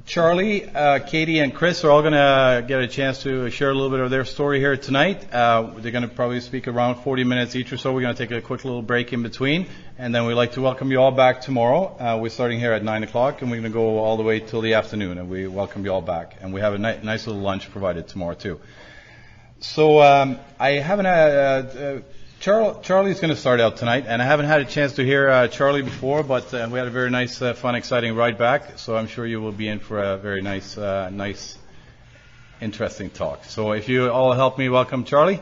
Charlie, Katie, and Chris are all going to get a chance to share a little bit of their story here tonight. They're going to probably speak around 40 minutes each or so. We're going to take a quick little break in between, and then we'd like to welcome you all back tomorrow. We're starting here at 9 o'clock, and we're going to go all the way till the afternoon, and we welcome you all back. And we have a nice little lunch provided tomorrow, too. So I haven't had... Charlie's going to start out tonight, and I haven't had a chance to hear Charlie before, but we had a very nice, fun, exciting ride back, so I'm sure you will be in for a very nice, interesting talk. So if you all help me welcome Charlie.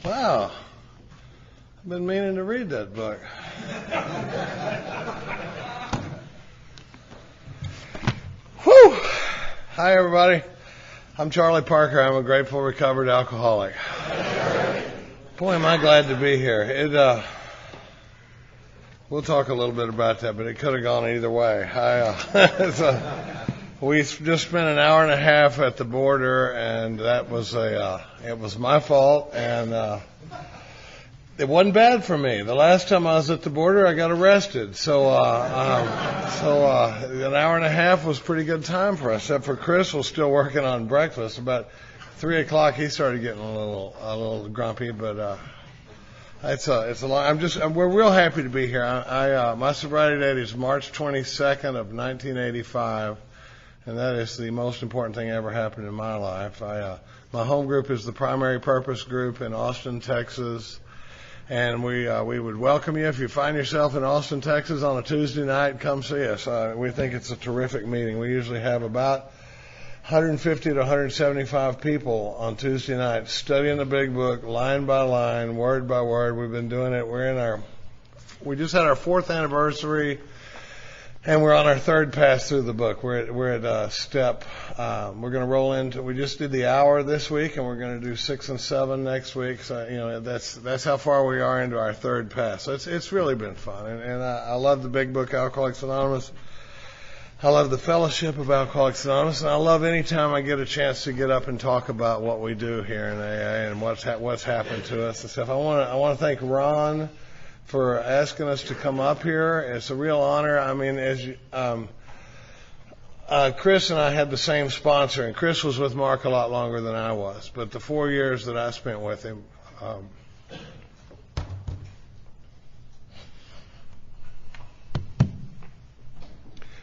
Wow, I've been meaning to read that book. Whew. Hi, everybody. I'm Charlie Parker. I'm a grateful recovered alcoholic. Boy, am I glad to be here. We'll talk a little bit about that, but it could have gone either way. We just spent an hour and a half at the border, and that was it was my fault, and it wasn't bad for me. The last time I was at the border, I got arrested, so an hour and a half was pretty good time for us. Except for Chris was still working on breakfast. About 3 o'clock, he started getting a little grumpy, but it's a lot. We're real happy to be here. My sobriety date is March 22nd of 1985. And that is the most important thing ever happened in my life. My home group is the Primary Purpose Group in Austin, Texas. And we would welcome you if you find yourself in Austin, Texas on a Tuesday night. Come see us. We think it's a terrific meeting. We usually have about 150 to 175 people on Tuesday night studying the big book, line by line, word by word. We've been doing it. We just had our 4th anniversary. And we're on our 3rd pass through the book. We're at step. We're going to roll into. We just did the hour this week, and we're going to do 6 and 7 next week. So that's how far we are into our 3rd pass. So it's really been fun, and I love the big book, Alcoholics Anonymous. I love the fellowship of Alcoholics Anonymous, and I love any time I get a chance to get up and talk about what we do here in AA and what's happened to us and stuff. I want to thank Ron for asking us to come up here. It's a real honor. I mean, Chris and I had the same sponsor, and Chris was with Mark a lot longer than I was. But the 4 years that I spent with him, I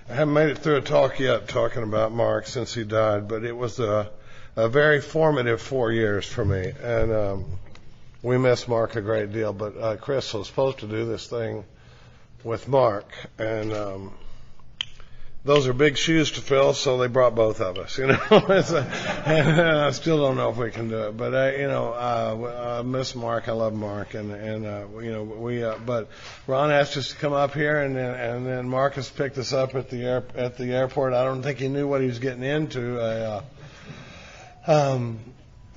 haven't made it through a talk yet talking about Mark since he died, but it was a very formative 4 years for me. And we miss Mark a great deal, but Chris was supposed to do this thing with Mark, and those are big shoes to fill, so they brought both of us, and I still don't know if we can do it, but I miss Mark. I love Mark, but Ron asked us to come up here, and then Marcus picked us up at the airport. I don't think he knew what he was getting into.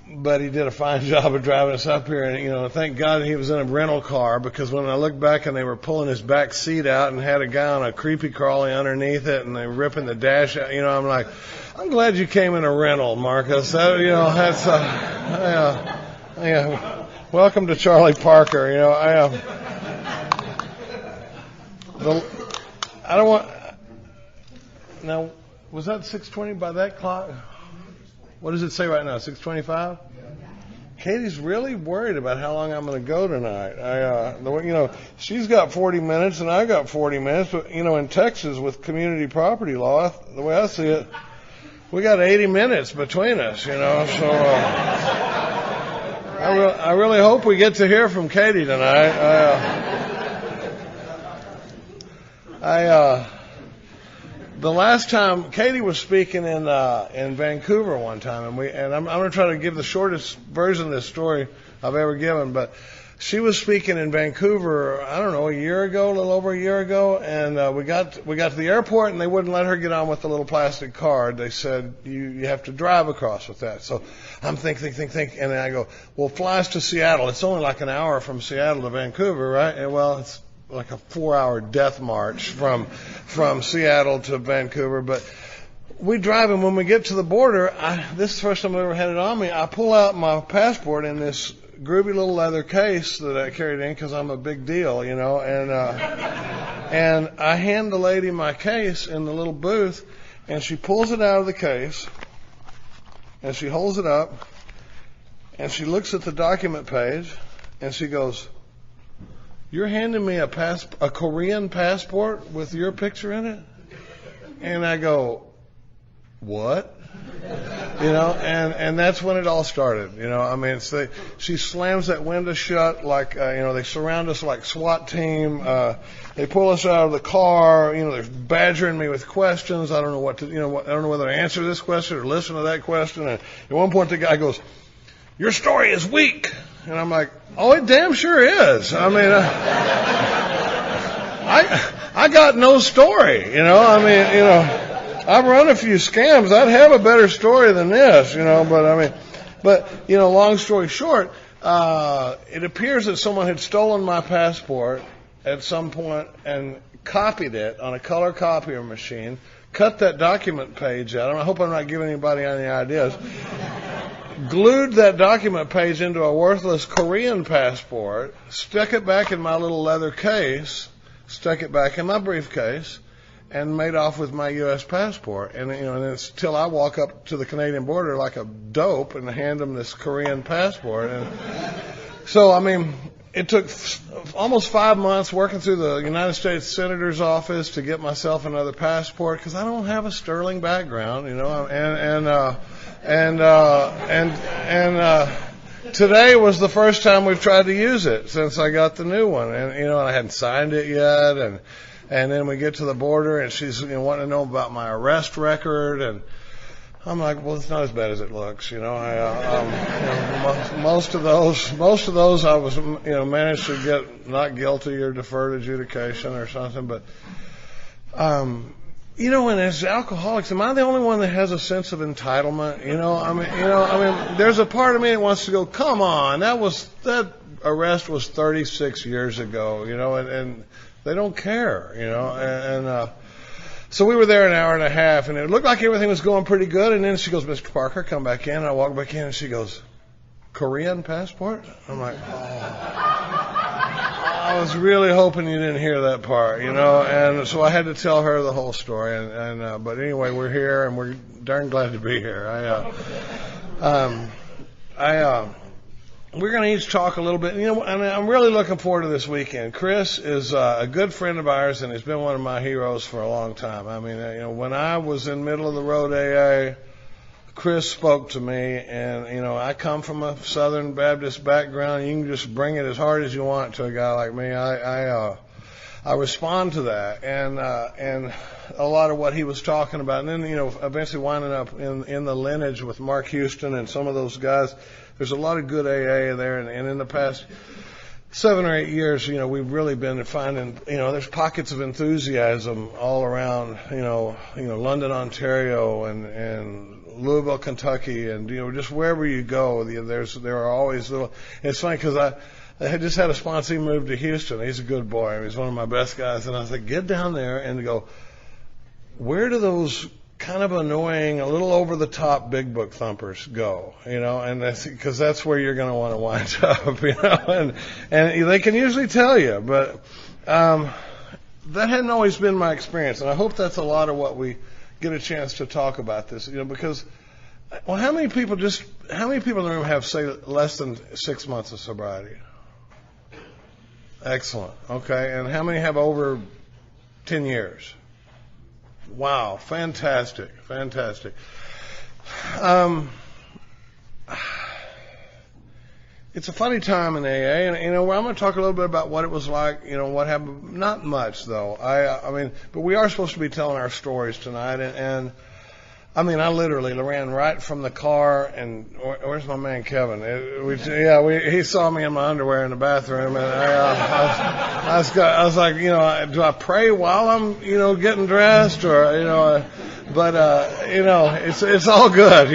But he did a fine job of driving us up here, and thank God he was in a rental car, because when I looked back and they were pulling his back seat out and had a guy on a creepy crawly underneath it, and they were ripping the dash out, I'm like, I'm glad you came in a rental, Marcus. That's welcome to Charlie Parker. I don't want. Now, was that 6:20 by that clock? What does it say right now? 6:25? Katie's really worried about how long I'm going to go tonight. She's got 40 minutes and I got 40 minutes. But, in Texas with community property law, the way I see it, we got 80 minutes between us, So I really hope we get to hear from Katie tonight. The last time Katie was speaking in Vancouver one time, and I'm going to try to give the shortest version of this story I've ever given, but she was speaking in Vancouver, I don't know, a little over a year ago, and we got to the airport and they wouldn't let her get on with the little plastic card. They said you have to drive across with that. So I'm think, and then I go, well, fly us to Seattle. It's only like an hour from Seattle to Vancouver, right? And well, it's like a 4-hour death march from Seattle to Vancouver. But we drive, and when we get to the border, this is the first time I've ever had it on me. I pull out my passport in this groovy little leather case that I carried in because I'm a big deal, and I hand the lady my case in the little booth, and she pulls it out of the case, and she holds it up, and she looks at the document page, and she goes, "You're handing me a Korean passport with your picture in it?" And I go, "What?" And that's when it all started. She slams that window shut like, they surround us like SWAT team. They pull us out of the car. They're badgering me with questions. I don't know what to, I don't know whether to answer this question or listen to that question. And at one point the guy goes, "Your story is weak." And I'm like, "Oh, it damn sure is. I got no story, I've run a few scams. I'd have a better story than this, but long story short, it appears that someone had stolen my passport at some point and copied it on a color copier machine, cut that document page out. I hope I'm not giving anybody any ideas. Glued that document page into a worthless Korean passport, stuck it back in my little leather case, stuck it back in my briefcase, and made off with my U.S. passport. And it's till I walk up to the Canadian border like a dope and hand them this Korean passport. And so, it took almost 5 months working through the United States Senator's office to get myself another passport because I don't have a sterling background, today was the first time we've tried to use it since I got the new one, and I hadn't signed it yet, and then we get to the border, and she's wanting to know about my arrest record, and I'm like, well, it's not as bad as it looks, most of those I was managed to get not guilty or deferred adjudication or something, but and as alcoholics, am I the only one that has a sense of entitlement? There's a part of me that wants to go, come on, that arrest was 36 years ago, and they don't care, so we were there an hour and a half, and it looked like everything was going pretty good, and then she goes, "Mr. Parker, come back in." And I walk back in, and she goes, "Korean passport?" I'm like, I was really hoping you didn't hear that part, and so I had to tell her the whole story, but anyway, we're here, and we're darn glad to be here. We're going to each talk a little bit, and I'm really looking forward to this weekend. Chris is a good friend of ours, and he's been one of my heroes for a long time. When I was in middle of the road AA, Chris spoke to me, and I come from a Southern Baptist background. You can just bring it as hard as you want to a guy like me. I respond to that, and a lot of what he was talking about, and then eventually winding up in the lineage with Mark Houston and some of those guys. There's a lot of good AA there, and in the past 7 or 8 years, we've really been finding, there's pockets of enthusiasm all around, London, Ontario, and Louisville, Kentucky, and just wherever you go, there are always little. It's funny because I had just had a sponsee move to Houston. He's a good boy. He's one of my best guys, and I was like, get down there and go. Where do those kind of annoying, a little over the top big book thumpers go, and because that's where you're going to want to wind up, and they can usually tell you, but that hadn't always been my experience, and I hope that's a lot of what we get a chance to talk about this, because, well, how many people in the room have, say, less than 6 months of sobriety? Excellent. Okay, and how many have over 10 years? Wow, fantastic. It's a funny time in AA, and I'm going to talk a little bit about what it was like, what happened. Not much though. But we are supposed to be telling our stories tonight, and I literally ran right from the car, and where's my man Kevin? He saw me in my underwear in the bathroom, and I was like, do I pray while I'm, getting dressed, or, but it's all good,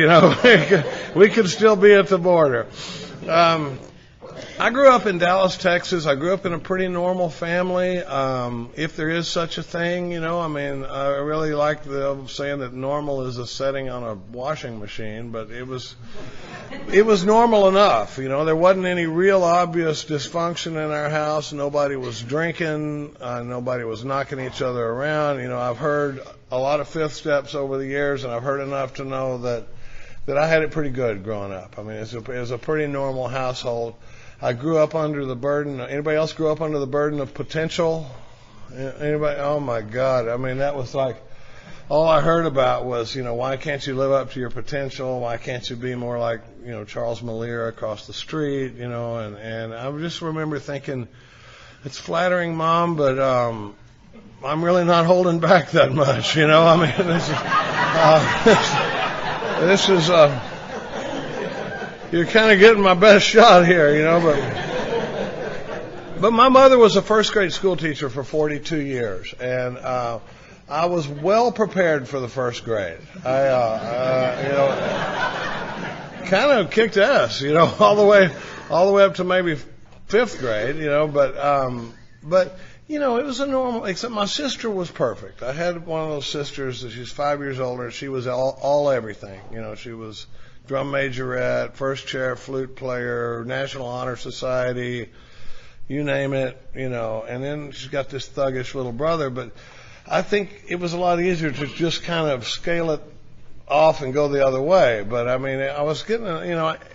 we could still be at the border. I grew up in Dallas, Texas. I grew up in a pretty normal family, if there is such a thing, I mean, I really like the saying that normal is a setting on a washing machine, but it was normal enough. There wasn't any real obvious dysfunction in our house. Nobody was drinking. Nobody was knocking each other around. I've heard a lot of fifth steps over the years, and I've heard enough to know that I had it pretty good growing up. I mean, it was a pretty normal household. I grew up under the burden. Anybody else grew up under the burden of potential? Anybody? Oh my God. I mean, that was like, all I heard about was, why can't you live up to your potential? Why can't you be more like, Charles Malira across the street, and I just remember thinking, it's flattering, Mom, but, I'm really not holding back that much, I mean, this is, you're kind of getting my best shot here, but my mother was a first grade school teacher for 42 years, and I was well prepared for the first grade. Kind of kicked ass, all the way up to maybe fifth grade, but it was a normal, except my sister was perfect. I had one of those sisters, she's 5 years older, and she was all everything, she was drum majorette, first chair flute player, National Honor Society, you name it, and then she's got this thuggish little brother, but I think it was a lot easier to just kind of scale it off and go the other way. But I mean, I was getting,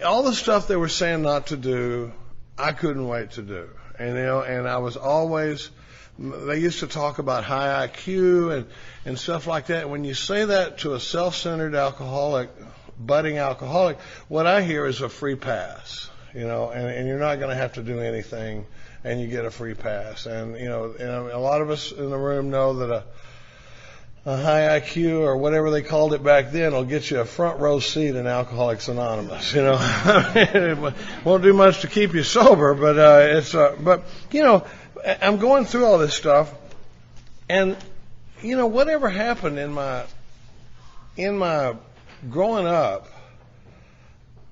all the stuff they were saying not to do, I couldn't wait to do. And, and I was always, they used to talk about high IQ and stuff like that. When you say that to a self-centered alcoholic, budding alcoholic, what I hear is a free pass, and you're not going to have to do anything, and you get a free pass. And, and a lot of us in the room know that a high IQ or whatever they called it back then will get you a front row seat in Alcoholics Anonymous, It won't do much to keep you sober, but, I'm going through all this stuff, and, whatever happened in my growing up,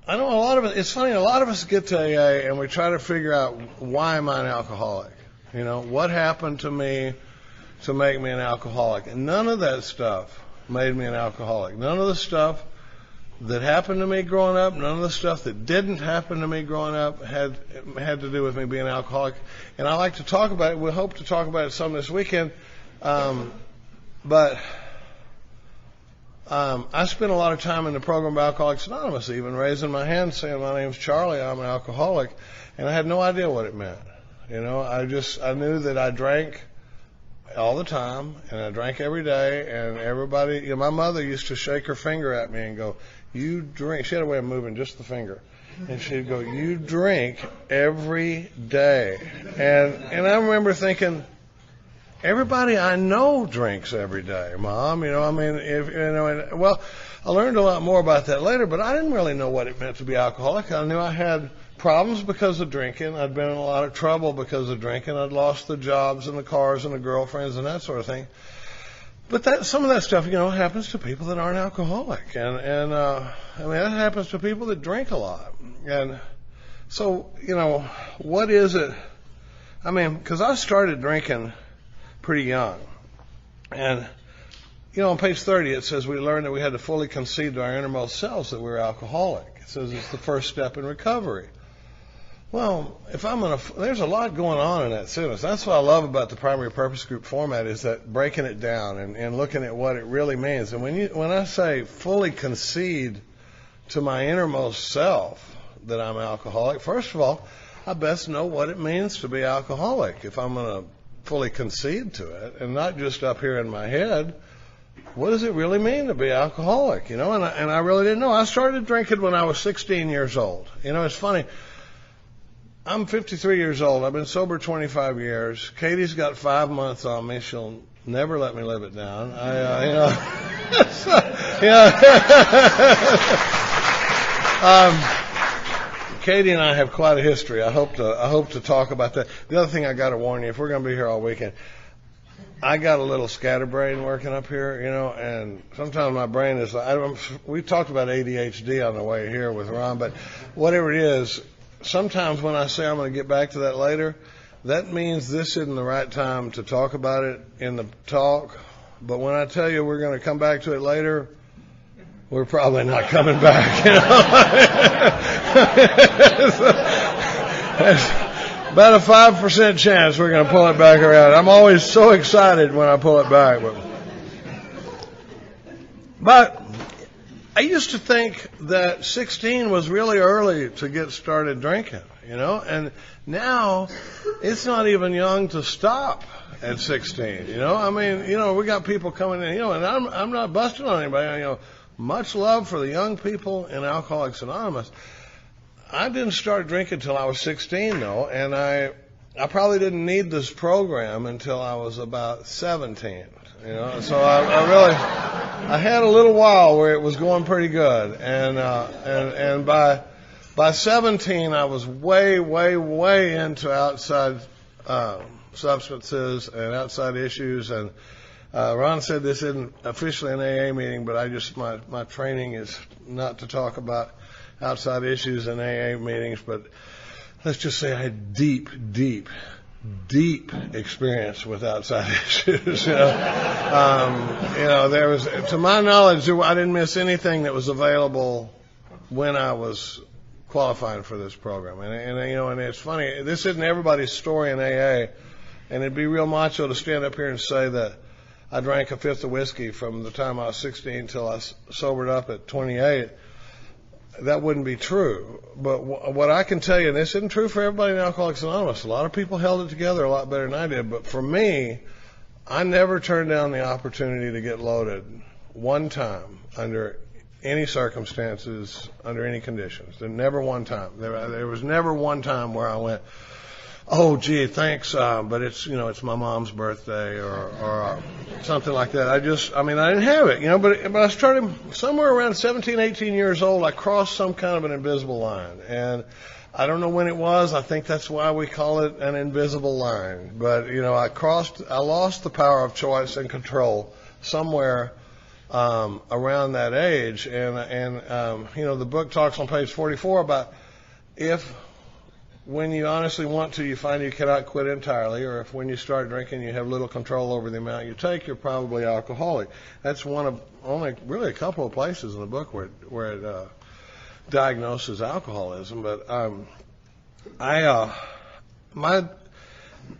I know a lot of it, it's funny, a lot of us get to AA and we try to figure out, why am I an alcoholic? What happened to me to make me an alcoholic? And none of that stuff made me an alcoholic. None of the stuff that happened to me growing up, none of the stuff that didn't happen to me growing up had to do with me being an alcoholic. And I like to talk about it. We hope to talk about it some this weekend. But I spent a lot of time in the program of Alcoholics Anonymous, even raising my hand saying, my name's Charlie, I'm an alcoholic, and I had no idea what it meant. I knew that I drank all the time, and I drank every day, and everybody, my mother used to shake her finger at me and go, you drink, she had a way of moving just the finger, and she'd go, you drink every day. And I remember thinking, everybody I know drinks every day, Mom. I learned a lot more about that later, but I didn't really know what it meant to be alcoholic. I knew I had problems because of drinking. I'd been in a lot of trouble because of drinking. I'd lost the jobs and the cars and the girlfriends and that sort of thing. But some of that stuff, happens to people that aren't alcoholic. And that happens to people that drink a lot. And so, what is it? Because I started drinking pretty young. And, on page 30 it says we learned that we had to fully concede to our innermost selves that we were alcoholic. It says it's the first step in recovery. Well, there's a lot going on in that sentence. That's what I love about the primary purpose group format, is that breaking it down and looking at what it really means. And when I say fully concede to my innermost self that I'm alcoholic, first of all, I best know what it means to be alcoholic if I'm going to fully concede to it, and not just up here in my head. What does it really mean to be alcoholic? And I really didn't know. I started drinking when I was 16 years old. It's funny. I'm 53 years old. I've been sober 25 years. Katie's got 5 months on me. She'll never let me live it down. Katie and I have quite a history. I hope to talk about that. The other thing I got to warn you, if we're going to be here all weekend, I got a little scatterbrain working up here, and sometimes my brain is. We talked about ADHD on the way here with Ron, but whatever it is, sometimes when I say I'm going to get back to that later, that means this isn't the right time to talk about it in the talk. But when I tell you we're going to come back to it later, we're probably not coming back. There's about a 5% chance we're going to pull it back around. I'm always so excited when I pull it back. But I used to think that 16 was really early to get started drinking, and now it's not even young to stop at 16, I mean, we got people coming in, and I'm not busting on anybody, much love for the young people in Alcoholics Anonymous. I didn't start drinking until I was 16, though, and I probably didn't need this program until I was about 17. So I had a little while where it was going pretty good, and by 17 I was way into outside substances and outside issues, and Ron said this isn't officially an AA meeting, but my training is not to talk about outside issues in AA meetings, but let's just say I had deep experience with outside issues. There was, to my knowledge, I didn't miss anything that was available when I was qualifying for this program. And it's funny, this isn't everybody's story in AA, and it'd be real macho to stand up here and say that I drank a fifth of whiskey from the time I was 16 till I sobered up at 28. That wouldn't be true. But what I can tell you, and this isn't true for everybody in Alcoholics Anonymous, a lot of people held it together a lot better than I did, but for me, I never turned down the opportunity to get loaded one time under any circumstances, under any conditions. Never one time. There was never one time where I went, oh, gee, thanks, but it's my mom's birthday or something like that. I didn't have it, but I started somewhere around 17, 18 years old. I crossed some kind of an invisible line, and I don't know when it was. I think that's why we call it an invisible line. But, I lost the power of choice and control somewhere around that age. And the book talks on page 44 about when you honestly want to, you find you cannot quit entirely, or if when you start drinking you have little control over the amount you take, you're probably alcoholic. That's one of only really a couple of places in the book where it diagnoses alcoholism. But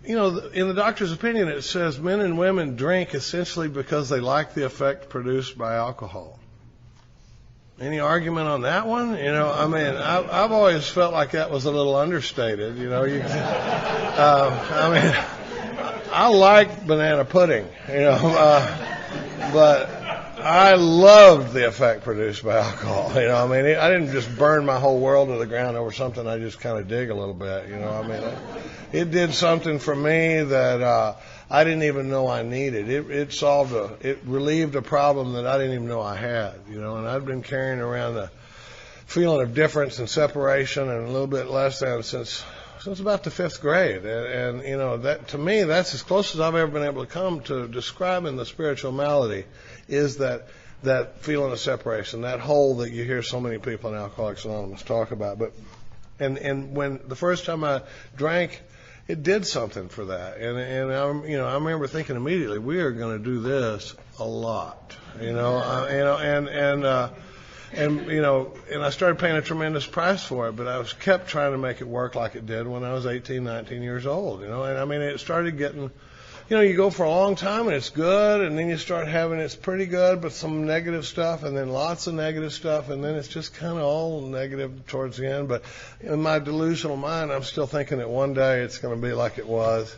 in the doctor's opinion, it says men and women drink essentially because they like the effect produced by alcohol. Any argument on that one? I've always felt like that was a little understated. I like banana pudding, but I loved the effect produced by alcohol. I didn't just burn my whole world to the ground over something I just kind of dig a little bit. It did something for me that I didn't even know I needed. It relieved a problem that I didn't even know I had, and I'd been carrying around the feeling of difference and separation and a little bit less than since about the fifth grade. And that to me, that's as close as I've ever been able to come to describing the spiritual malady, is that feeling of separation, that hole that you hear so many people in Alcoholics Anonymous talk about. And when the first time I drank, it did something for that, and I remember thinking immediately, we are going to do this a lot, and I started paying a tremendous price for it, but I kept trying to make it work like it did when I was 18, 19 years old, and it started getting, you go for a long time and it's good, and then you start having it's pretty good, but some negative stuff, and then lots of negative stuff, and then it's just kind of all negative towards the end. But in my delusional mind, I'm still thinking that one day it's going to be like it was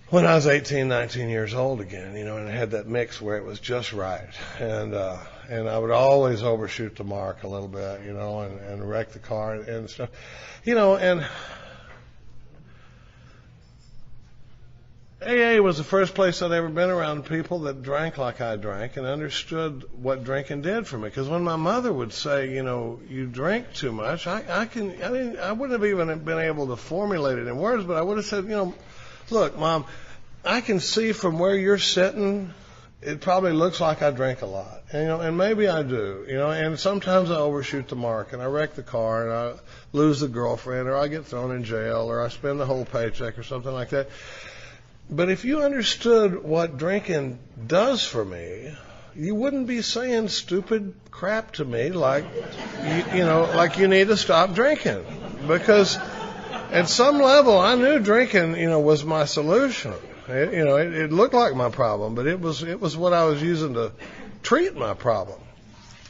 when I was 18, 19 years old again, and I had that mix where it was just right, and I would always overshoot the mark a little bit, and wreck the car and stuff, and AA was the first place I'd ever been around people that drank like I drank and understood what drinking did for me. Because when my mother would say, you drink too much, I wouldn't have even been able to formulate it in words, but I would have said, look, Mom, I can see from where you're sitting, it probably looks like I drink a lot, and maybe I do, and sometimes I overshoot the mark and I wreck the car and I lose the girlfriend or I get thrown in jail or I spend the whole paycheck or something like that. But if you understood what drinking does for me, you wouldn't be saying stupid crap to me like, like you need to stop drinking, because at some level I knew drinking, was my solution. It looked like my problem, but it was what I was using to treat my problem.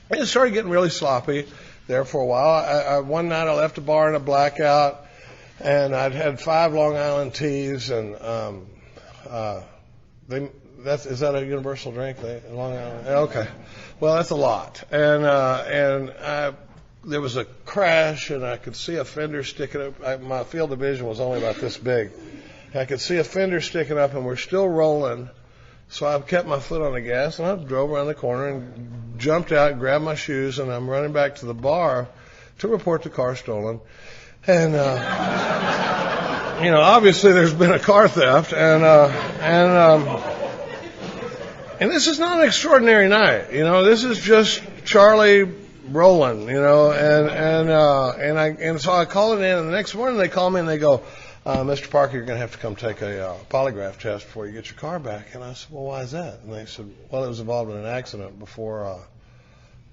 And it started getting really sloppy there for a while. One night I left a bar in a blackout, and I'd had 5 Long Island teas, and is that a universal drink? Long Island? Okay, well that's a lot. And there was a crash, and I could see a fender sticking up. My field of vision was only about this big. I could see a fender sticking up, and we're still rolling. So I kept my foot on the gas, and I drove around the corner and jumped out, grabbed my shoes, and I'm running back to the bar to report the car stolen. And obviously there's been a car theft, and this is not an extraordinary night. This is just Charlie rolling. And so I call it in, and the next morning they call me and they go, Mr. Parker, you're going to have to come take a polygraph test before you get your car back. And I said, well, why is that? And they said, well, it was involved in an accident before.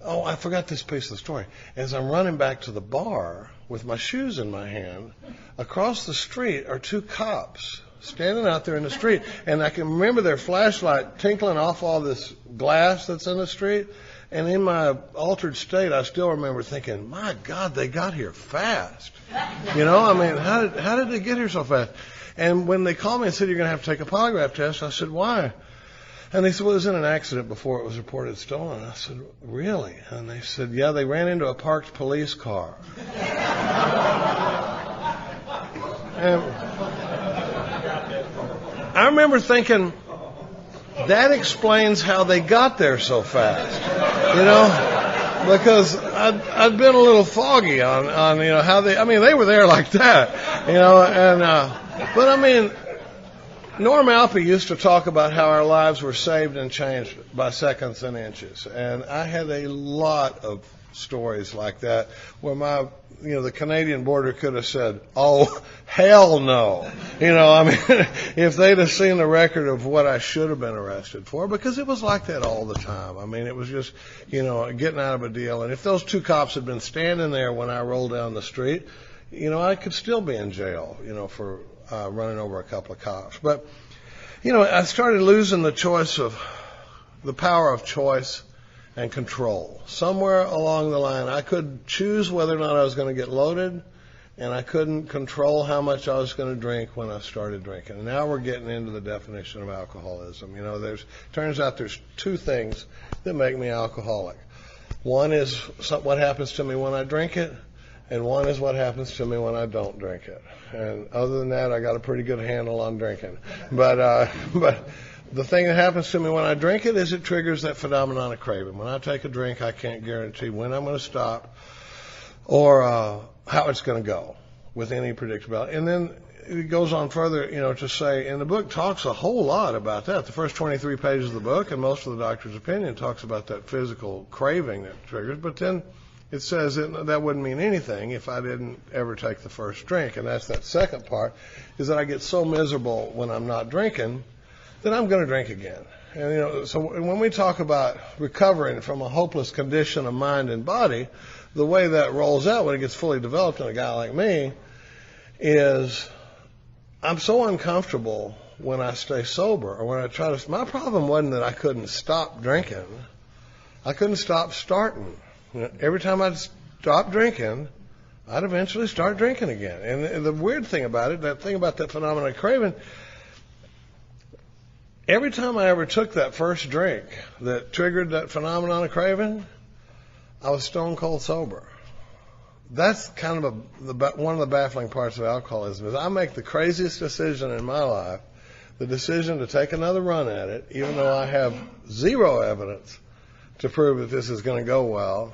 I forgot this piece of the story. As I'm running back to the bar with my shoes in my hand, across the street are 2 cops standing out there in the street. And I can remember their flashlight tinkling off all this glass that's in the street. And in my altered state, I still remember thinking, my God, they got here fast. How did they get here so fast? And when they called me and said, you're going to have to take a polygraph test, I said, why? And they said, well, it was in an accident before it was reported stolen. I said, really? And they said, yeah, they ran into a parked police car. And I remember thinking, that explains how they got there so fast, because I'd been a little foggy on how they were there like that, but Norm Alpe used to talk about how our lives were saved and changed by seconds and inches, and I had a lot of stories like that where the Canadian border could have said, oh, hell no. If they'd have seen the record of what I should have been arrested for, because it was like that all the time. It was just, getting out of a deal. And if those 2 cops had been standing there when I rolled down the street, I could still be in jail, for running over a couple of cops. But, I started losing the power of choice and control. Somewhere along the line, I could choose whether or not I was going to get loaded, and I couldn't control how much I was going to drink when I started drinking. And now we're getting into the definition of alcoholism. Turns out there's 2 things that make me alcoholic. One is what happens to me when I drink it, and one is what happens to me when I don't drink it. And other than that, I got a pretty good handle on drinking. But the thing that happens to me when I drink it is it triggers that phenomenon of craving. When I take a drink, I can't guarantee when I'm going to stop or how it's going to go with any predictability. And then it goes on further, to say, and the book talks a whole lot about that. The first 23 pages of the book, and most of the doctor's opinion, talks about that physical craving that triggers. But then it says that wouldn't mean anything if I didn't ever take the first drink. And that's that second part, is that I get so miserable when I'm not drinking that I'm going to drink again. And, so when we talk about recovering from a hopeless condition of mind and body, the way that rolls out when it gets fully developed in a guy like me is I'm so uncomfortable when I stay sober or when I try to. My problem wasn't that I couldn't stop drinking. I couldn't stop starting. Every time I'd stop drinking, I'd eventually start drinking again. And the weird thing about it, that thing about that phenomenon of craving, every time I ever took that first drink that triggered that phenomenon of craving, I was stone cold sober. That's kind of one of the baffling parts of alcoholism is I make the craziest decision in my life, the decision to take another run at it, even though I have zero evidence to prove that this is going to go well.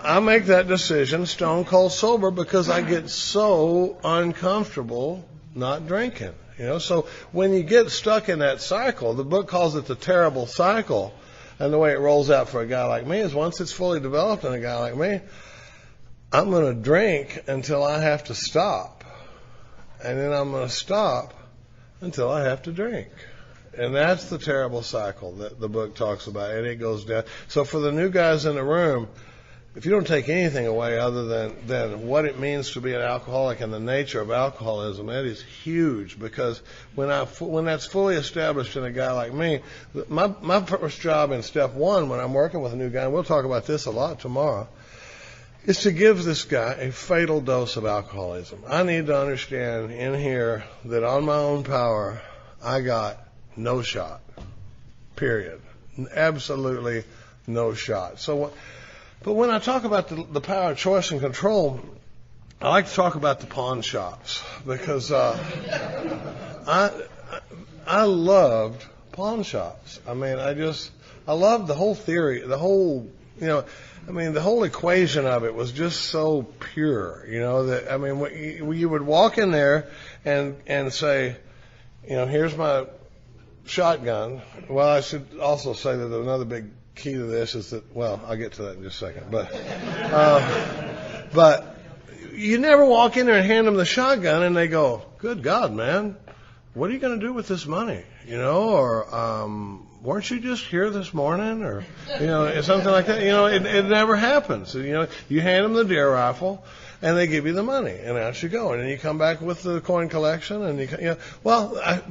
I make that decision stone cold sober because I get so uncomfortable not drinking. So when you get stuck in that cycle, the book calls it the terrible cycle. And the way it rolls out for a guy like me is once it's fully developed in a guy like me, I'm going to drink until I have to stop. And then I'm going to stop until I have to drink. And that's the terrible cycle that the book talks about. And it goes down. So for the new guys in the room, if you don't take anything away other than what it means to be an alcoholic and the nature of alcoholism, that is huge. Because when that's fully established in a guy like me, my first job in step one when I'm working with a new guy, and we'll talk about this a lot tomorrow, is to give this guy a fatal dose of alcoholism. I need to understand in here that on my own power, I got no shot. Period. Absolutely no shot. But when I talk about the power of choice and control, I like to talk about the pawn shops because I loved pawn shops. I mean, I loved the whole theory, the whole equation of it was just so pure, when you would walk in there and say, here's my shotgun. Well, I should also say that another big key to this is that, well, I'll get to that in just a second, but you never walk in there and hand them the shotgun and they go, good God, man, what are you going to do with this money? Or, weren't you just here this morning? Or, something like that. It never happens. You hand them the deer rifle and they give you the money and out you go. And then you come back with the coin collection and the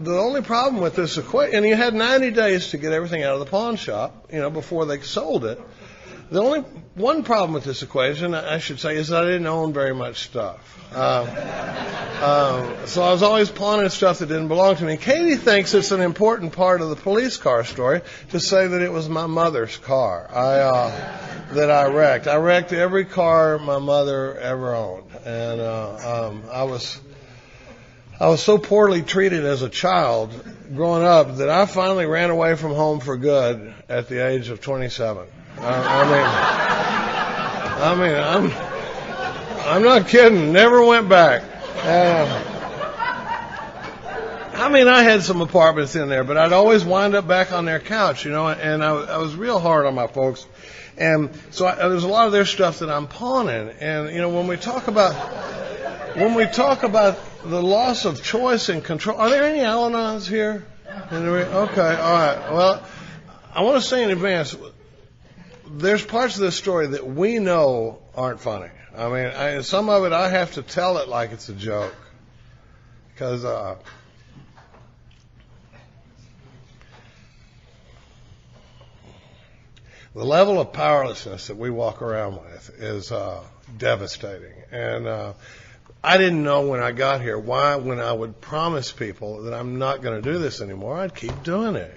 only problem with this equation, and you had 90 days to get everything out of the pawn shop, before they sold it. The only one problem with this equation, I should say, is that I didn't own very much stuff. So I was always pawning stuff that didn't belong to me. Katie thinks it's an important part of the police car story to say that it was my mother's car that I wrecked. I wrecked every car my mother ever owned. And I was so poorly treated as a child growing up that I finally ran away from home for good at the age of 27. I'm not kidding. Never went back. I had some apartments in there, but I'd always wind up back on their couch, and I was real hard on my folks. And so there's a lot of their stuff that I'm pawning. And, when we talk about the loss of choice and control, are there any Al-Anons here? Okay, all right. Well, I want to say in advance, there's parts of this story that we know aren't funny. Some of it I have to tell it like it's a joke. Because the level of powerlessness that we walk around with is devastating. And I didn't know when I got here why, when I would promise people that I'm not going to do this anymore, I'd keep doing it,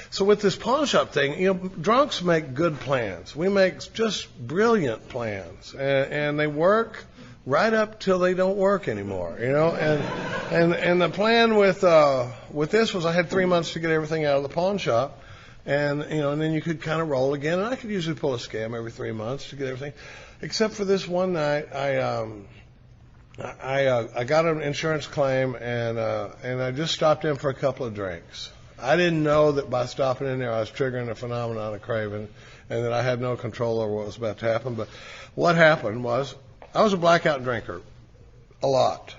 so with this pawn shop thing, drunks make good plans. We make just brilliant plans, and they work right up till they don't work anymore, and the plan with this was I had 3 months to get everything out of the pawn shop. And then you could kind of roll again, and I could usually pull a scam every 3 months to get everything, except for this one night. I got an insurance claim, and I just stopped in for a couple of drinks. I didn't know that by stopping in there I was triggering a phenomenon of craving, and that I had no control over what was about to happen. But what happened was I was a blackout drinker, a lot.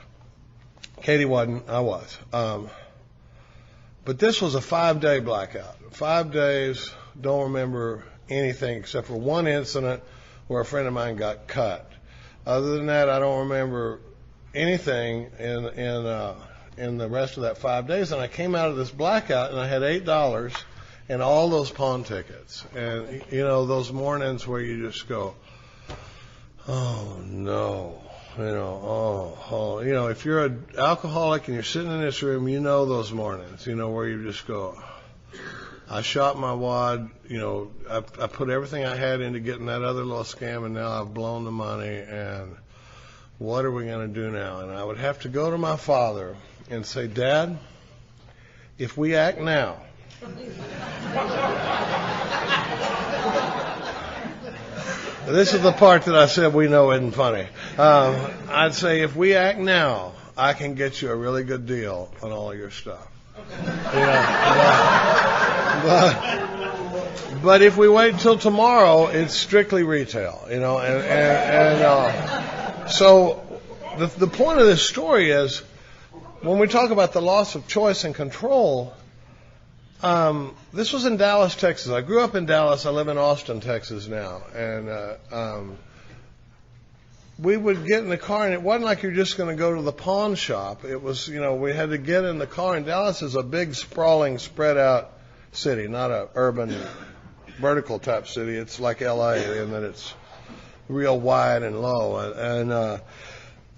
Katie wasn't. I was. But this was a 5-day blackout. 5 days, don't remember anything except for one incident where a friend of mine got cut. Other than that, I don't remember anything in the rest of that 5 days. And I came out of this blackout and I had $8 and all those pawn tickets. And, those mornings where you just go, oh no. If you're an alcoholic and you're sitting in this room, those mornings, where you just go, I shot my wad, I put everything I had into getting that other little scam, and now I've blown the money, and what are we going to do now? And I would have to go to my father and say, Dad, if we act now, this is the part that I said we know isn't funny. I'd say, if we act now, I can get you a really good deal on all of your stuff. But if we wait till tomorrow, it's strictly retail, so the point of this story is, when we talk about the loss of choice and control, this was in Dallas, Texas. I grew up in Dallas. I live in Austin, Texas now. And we would get in the car, and it wasn't like you're just going to go to the pawn shop. It was, we had to get in the car. And Dallas is a big, sprawling, spread out city, not a urban, vertical type city. It's like L.A. in that it's real wide and low. And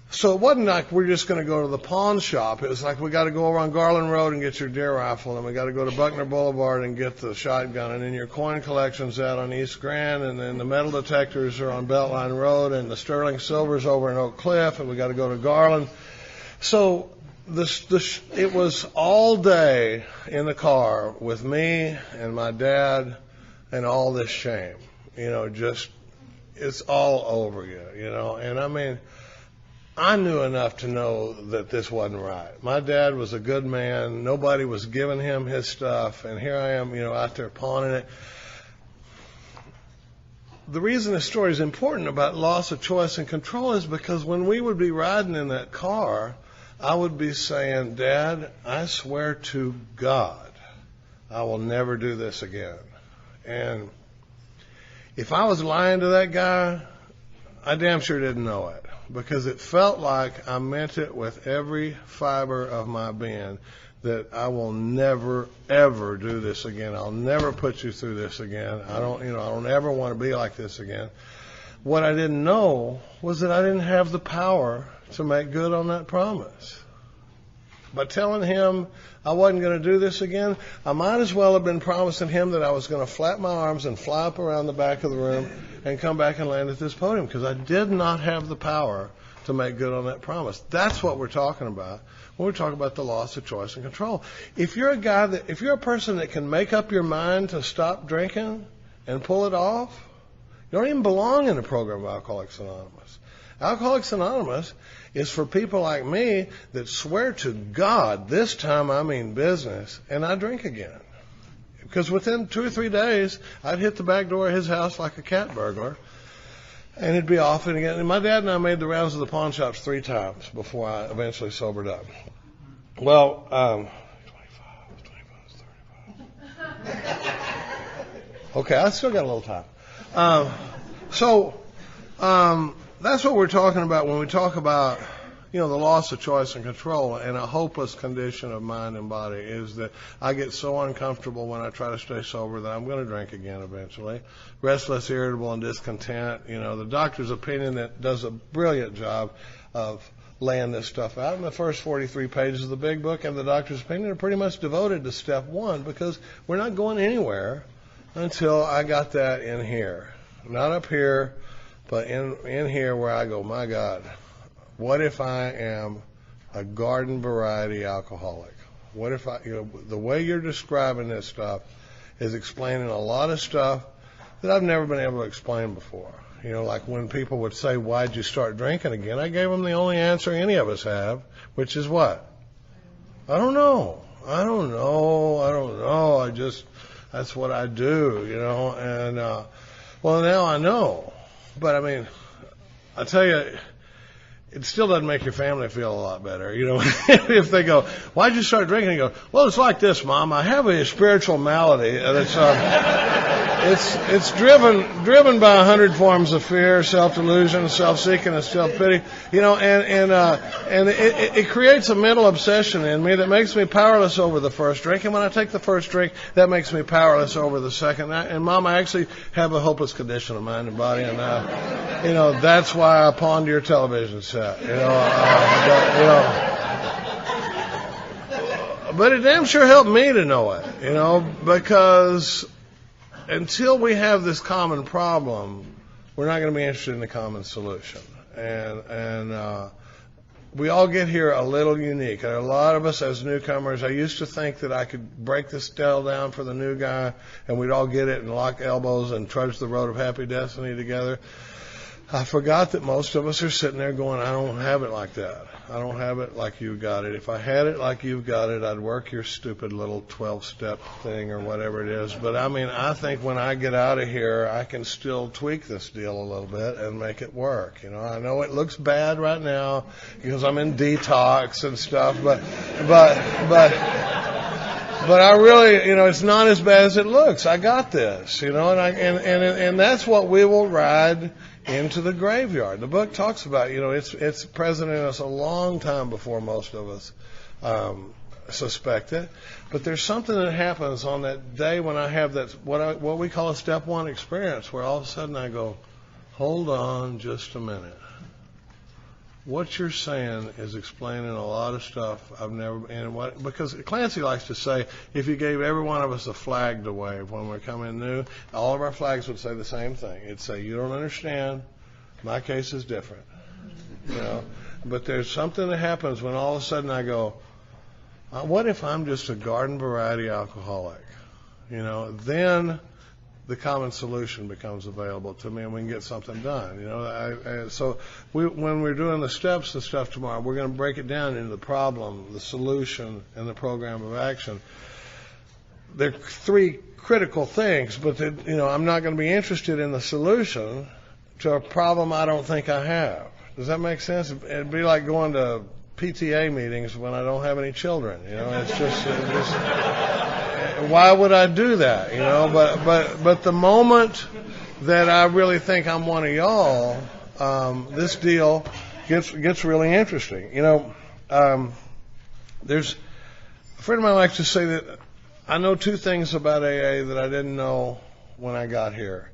so it wasn't like we're just going to go to the pawn shop. It was like we got to go over on Garland Road and get your deer rifle, and we got to go to Buckner Boulevard and get the shotgun, and then your coin collection's out on East Grand, and then the metal detectors are on Beltline Road, and the sterling silver's over in Oak Cliff, and we got to go to Garland. So it was all day in the car with me and my dad and all this shame. Just it's all over you, and I mean, I knew enough to know that this wasn't right. My dad was a good man. Nobody was giving him his stuff, and here I am, out there pawning it. The reason this story is important about loss of choice and control is because when we would be riding in that car, I would be saying, Dad, I swear to God, I will never do this again. And if I was lying to that guy, I damn sure didn't know it. Because it felt like I meant it with every fiber of my being, that I will never, ever do this again. I'll never put you through this again. I don't ever want to be like this again. What I didn't know was that I didn't have the power to make good on that promise. By telling him I wasn't going to do this again, I might as well have been promising him that I was going to flap my arms and fly up around the back of the room and come back and land at this podium, because I did not have the power to make good on that promise. That's what we're talking about when we talk about the loss of choice and control. If you're a person that can make up your mind to stop drinking and pull it off, you don't even belong in the program of Alcoholics Anonymous. Alcoholics Anonymous is for people like me that swear to God, this time I mean business, and I drink again. Because within 2 or 3 days, I'd hit the back door of his house like a cat burglar, and it'd be off and again. And my dad and I made the rounds of the pawn shops 3 times before I eventually sobered up. Well, 25, 35. Okay, I still got a little time. That's what we're talking about when we talk about, the loss of choice and control and a hopeless condition of mind and body, is that I get so uncomfortable when I try to stay sober that I'm going to drink again eventually. Restless, irritable, and discontent. The doctor's opinion that does a brilliant job of laying this stuff out. In the first 43 pages of the big book, and the doctor's opinion are pretty much devoted to step 1, because we're not going anywhere until I got that in here. Not up here, but in here where I go, my God, what if I am a garden variety alcoholic? What if the way you're describing this stuff is explaining a lot of stuff that I've never been able to explain before. Like when people would say, why'd you start drinking again? I gave them the only answer any of us have, which is what? I don't know. That's what I do, and, well, now I know. But I mean, I tell you, it still doesn't make your family feel a lot better, if they go, why'd you start drinking? You go, well, it's like this, Mom. I have a spiritual malady that's, it's driven by 100 forms of fear, self-delusion, self-seeking, and self-pity, and it creates a mental obsession in me that makes me powerless over the first drink. And when I take the first drink, that makes me powerless over the second. And Mom, I actually have a hopeless condition of mind and body, and that's why I pawned your television set. But it damn sure helped me to know it, because until we have this common problem, we're not going to be interested in the common solution. And we all get here a little unique. And a lot of us as newcomers, I used to think that I could break the scale down for the new guy and we'd all get it and lock elbows and trudge the road of happy destiny together. I forgot that most of us are sitting there going, I don't have it like that. I don't have it like you've got it. If I had it like you've got it, I'd work your stupid little 12-step thing or whatever it is. But I mean, I think when I get out of here, I can still tweak this deal a little bit and make it work. You know, I know it looks bad right now because I'm in detox and stuff, but I really, you know, it's not as bad as it looks. I got this, you know, and that's what we will ride into the graveyard. The book talks about, you know, it's present in us a long time before most of us suspect it. But there's something that happens on that day when I have that what we call a step one experience, where all of a sudden I go, hold on just a minute. What you're saying is explaining a lot of stuff I've never, because Clancy likes to say, if you gave every one of us a flag to wave when we come in new, all of our flags would say the same thing. It'd say, you don't understand, my case is different. You know, but there's something that happens when all of a sudden I go, what if I'm just a garden variety alcoholic? You know, then the common solution becomes available to me, and we can get something done. You know, so when we're doing the steps and stuff tomorrow, we're going to break it down into the problem, the solution, and the program of action. There are three critical things, but you know, I'm not going to be interested in the solution to a problem I don't think I have. Does that make sense? It'd be like going to PTA meetings when I don't have any children. You know, it's just why would I do that? You know, but the moment that I really think I'm one of y'all, this deal gets really interesting. You know, there's a friend of mine likes to say that I know two things about AA that I didn't know when I got here,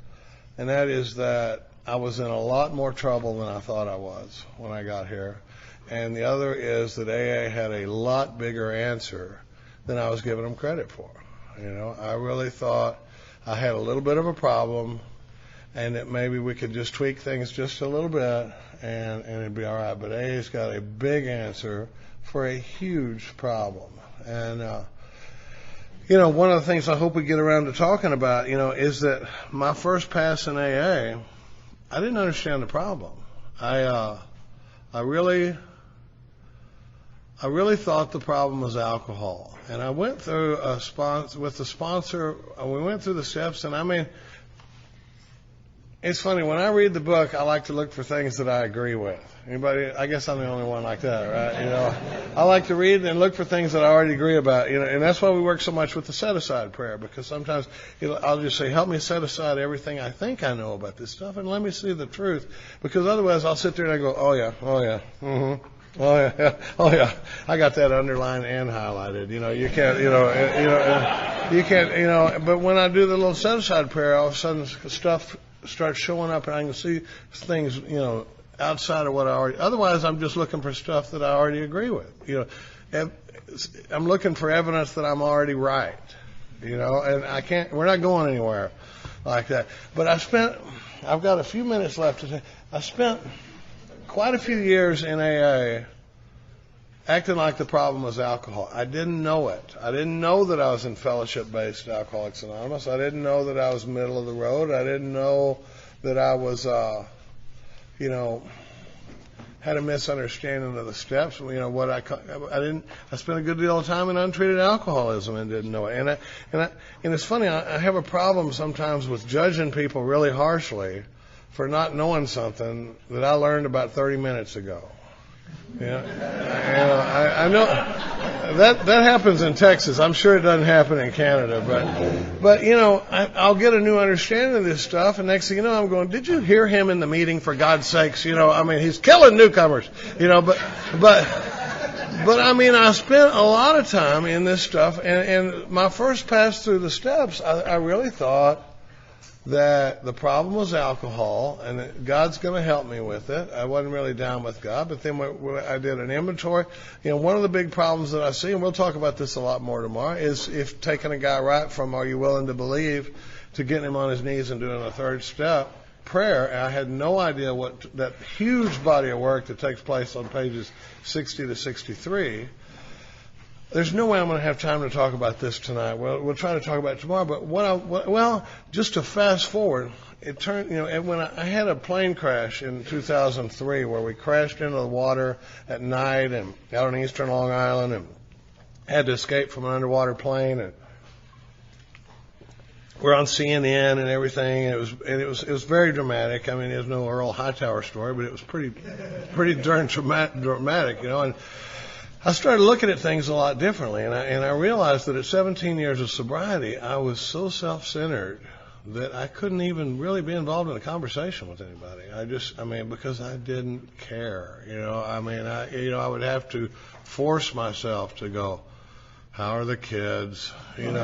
and that is that I was in a lot more trouble than I thought I was when I got here, and the other is that AA had a lot bigger answer than I was giving them credit for. You know, I really thought I had a little bit of a problem, and that maybe we could just tweak things just a little bit, and it'd be all right. But AA's got a big answer for a huge problem. And, you know, one of the things I hope we get around to talking about, you know, is that my first pass in AA, I didn't understand the problem. I really thought the problem was alcohol. And I went through with the sponsor, we went through the steps, and I mean, it's funny, when I read the book, I like to look for things that I agree with. Anybody? I guess I'm the only one like that, right? You know, I like to read and look for things that I already agree about, you know, and that's why we work so much with the set-aside prayer, because sometimes I'll just say, help me set aside everything I think I know about this stuff, and let me see the truth, because otherwise I'll sit there and I go, oh yeah, mm-hmm. Oh yeah, oh yeah. I got that underlined and highlighted. You know, you can't, you can't, you know. But when I do the little set-aside prayer, all of a sudden stuff starts showing up, and I can see things, you know, outside of what I already. Otherwise, I'm just looking for stuff that I already agree with. You know, I'm looking for evidence that I'm already right. You know, and I can't. We're not going anywhere like that. But I've got a few minutes left to say. I spent quite a few years in AA acting like the problem was alcohol. I didn't know it. I didn't know that I was in fellowship-based Alcoholics Anonymous. I didn't know that I was middle of the road. I didn't know that I was, you know, had a misunderstanding of the steps. You know, I spent a good deal of time in untreated alcoholism and didn't know it. And it's funny, I have a problem sometimes with judging people really harshly for not knowing something that I learned about 30 minutes ago. Yeah, I know that happens in Texas. I'm sure it doesn't happen in Canada, but you know, I'll get a new understanding of this stuff, and next thing you know, I'm going, did you hear him in the meeting? For God's sakes, you know, I mean, he's killing newcomers, you know, but I mean, I spent a lot of time in this stuff, and my first pass through the steps, I really thought that the problem was alcohol, and that God's going to help me with it. I wasn't really down with God, but then I did an inventory. You know, one of the big problems that I see, and we'll talk about this a lot more tomorrow, is if taking a guy right from "Are you willing to believe?" to getting him on his knees and doing a third step prayer. And I had no idea what that huge body of work that takes place on pages 60 to 63. there's no way I'm going to have time to talk about this tonight. We'll try to talk about it tomorrow. But just to fast forward, it turned, when I had a plane crash in 2003 where we crashed into the water at night and out on eastern Long Island and had to escape from an underwater plane, and we're on CNN and everything. And it was very dramatic. I mean, there's no Earl Hightower story, but it was pretty darn dramatic, And I started looking at things a lot differently, and I realized that at 17 years of sobriety, I was so self-centered that I couldn't even really be involved in a conversation with anybody. Because I didn't care, I would have to force myself to go, how are the kids, and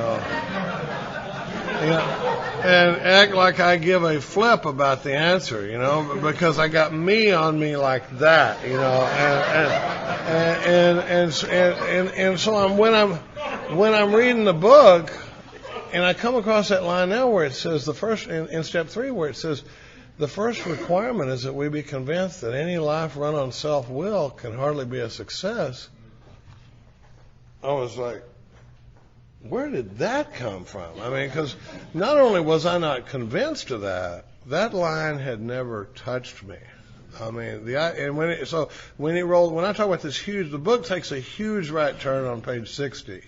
act like I give a flip about the answer, because I got me on me like that, and so when I'm reading the book, and I come across that line now where it says in step 3 where it says the first requirement is that we be convinced that any life run on self-will can hardly be a success. I was like, where did that come from? Because not only was I not convinced of that line had never touched me. When I talk about this the book takes a huge right turn on page 60.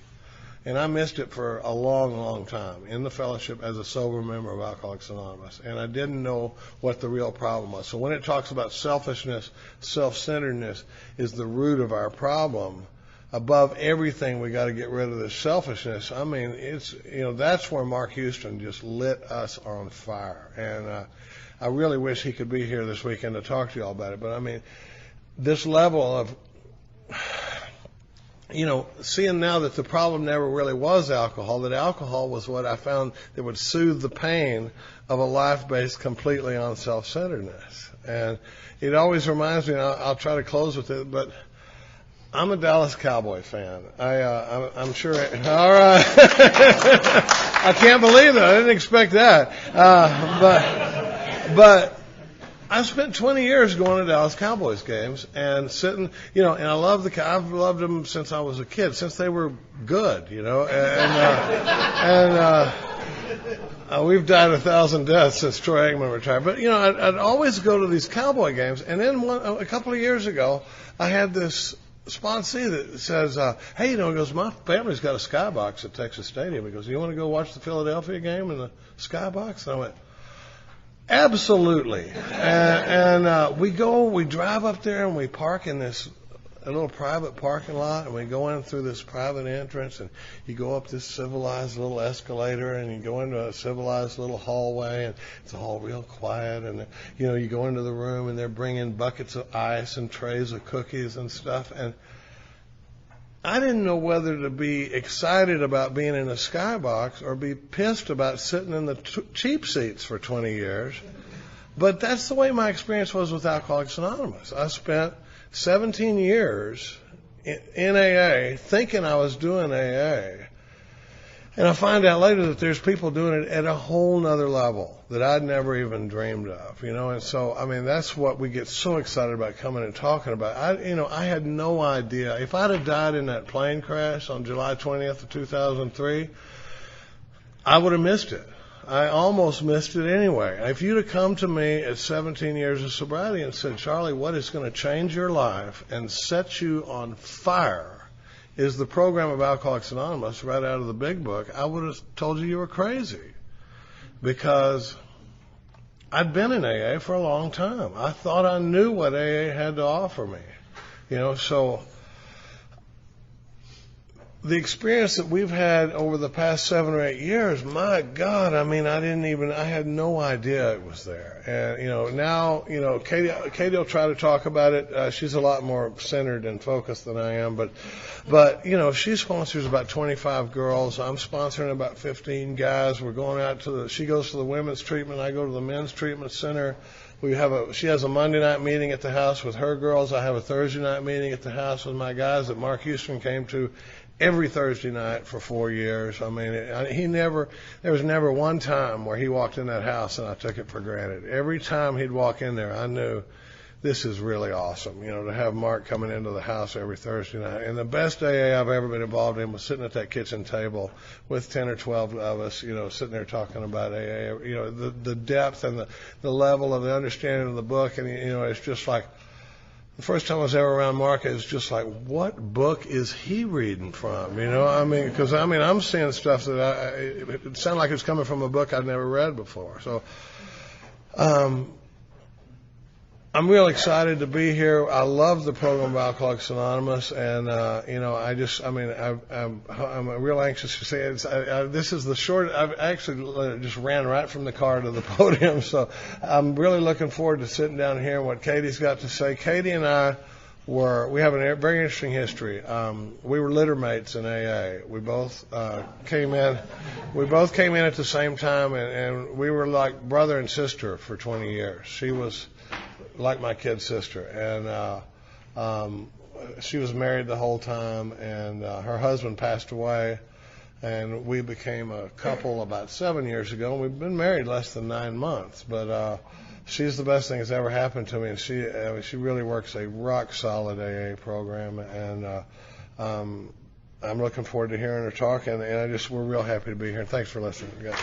And I missed it for a long, long time in the fellowship as a sober member of Alcoholics Anonymous. And I didn't know what the real problem was. So when it talks about selfishness, self-centeredness is the root of our problem, above everything we got to get rid of this selfishness. That's where Mark Houston just lit us on fire. And I really wish he could be here this weekend to talk to you all about it. But this level of seeing now that the problem never really was alcohol, that alcohol was what I found that would soothe the pain of a life based completely on self-centeredness. And it always reminds me, and I'll try to close with it, but I'm a Dallas Cowboy fan. I'm sure. All right. I can't believe that. I didn't expect that. But I've spent 20 years going to Dallas Cowboys games and sitting, and I've loved them since I was a kid, since they were good, we've died 1,000 deaths since Troy Aikman retired. But, I'd always go to these Cowboy games. And then a couple of years ago, I had this sponsee that says, hey, he goes, my family's got a skybox at Texas Stadium. He goes, you want to go watch the Philadelphia game in the skybox? And I went, absolutely. And we drive up there and we park in a little private parking lot, and we go in through this private entrance, and you go up this civilized little escalator, and you go into a civilized little hallway, and it's all real quiet, and you go into the room, and they're bringing buckets of ice and trays of cookies and stuff, and I didn't know whether to be excited about being in a skybox or be pissed about sitting in the cheap seats for 20 years. But that's the way my experience was with Alcoholics Anonymous. I spent 17 years in AA thinking I was doing AA. And I find out later that there's people doing it at a whole nother level that I'd never even dreamed of, And so, that's what we get so excited about coming and talking about. I had no idea. If I'd have died in that plane crash on July 20th of 2003, I would have missed it. I almost missed it anyway. If you'd have come to me at 17 years of sobriety and said, Charlie, what is going to change your life and set you on fire is the program of Alcoholics Anonymous right out of the big book, I would have told you were crazy, because I'd been in AA for a long time. I thought I knew what AA had to offer me, so the experience that we've had over the past 7 or 8 years, my God, I had no idea it was there. And, now, Katie will try to talk about it. She's a lot more centered and focused than I am, but, she sponsors about 25 girls. I'm sponsoring about 15 guys. We're going out she goes to the women's treatment. I go to the men's treatment center. She has a Monday night meeting at the house with her girls. I have a Thursday night meeting at the house with my guys that Mark Houston came to every Thursday night for 4 years. There was never one time where he walked in that house and I took it for granted. Every time he'd walk in there, I knew this is really awesome, to have Mark coming into the house every Thursday night. And the best AA I've ever been involved in was sitting at that kitchen table with 10 or 12 of us, sitting there talking about AA, the depth and the level of the understanding of the book. And, it's just like, the first time I was ever around Mark, it was just like, what book is he reading from? Because I'm seeing stuff that it sounded like it's coming from a book I'd never read before. So, I'm real excited to be here. I love the program of Alcoholics Anonymous, and I'm real anxious to say it. This is the short. I've actually just ran right from the car to the podium, so I'm really looking forward to sitting down here and what Katie's got to say. Katie and I we have a very interesting history. We were litter mates in AA. We both came in. We both came in at the same time, and we were like brother and sister for 20 years. She was like my kid sister, and she was married the whole time, and her husband passed away, and we became a couple about 7 years ago, and we've been married less than 9 months, but she's the best thing that's ever happened to me, and she really works a rock solid AA program, and I'm looking forward to hearing her talk, and we're real happy to be here, and thanks for listening.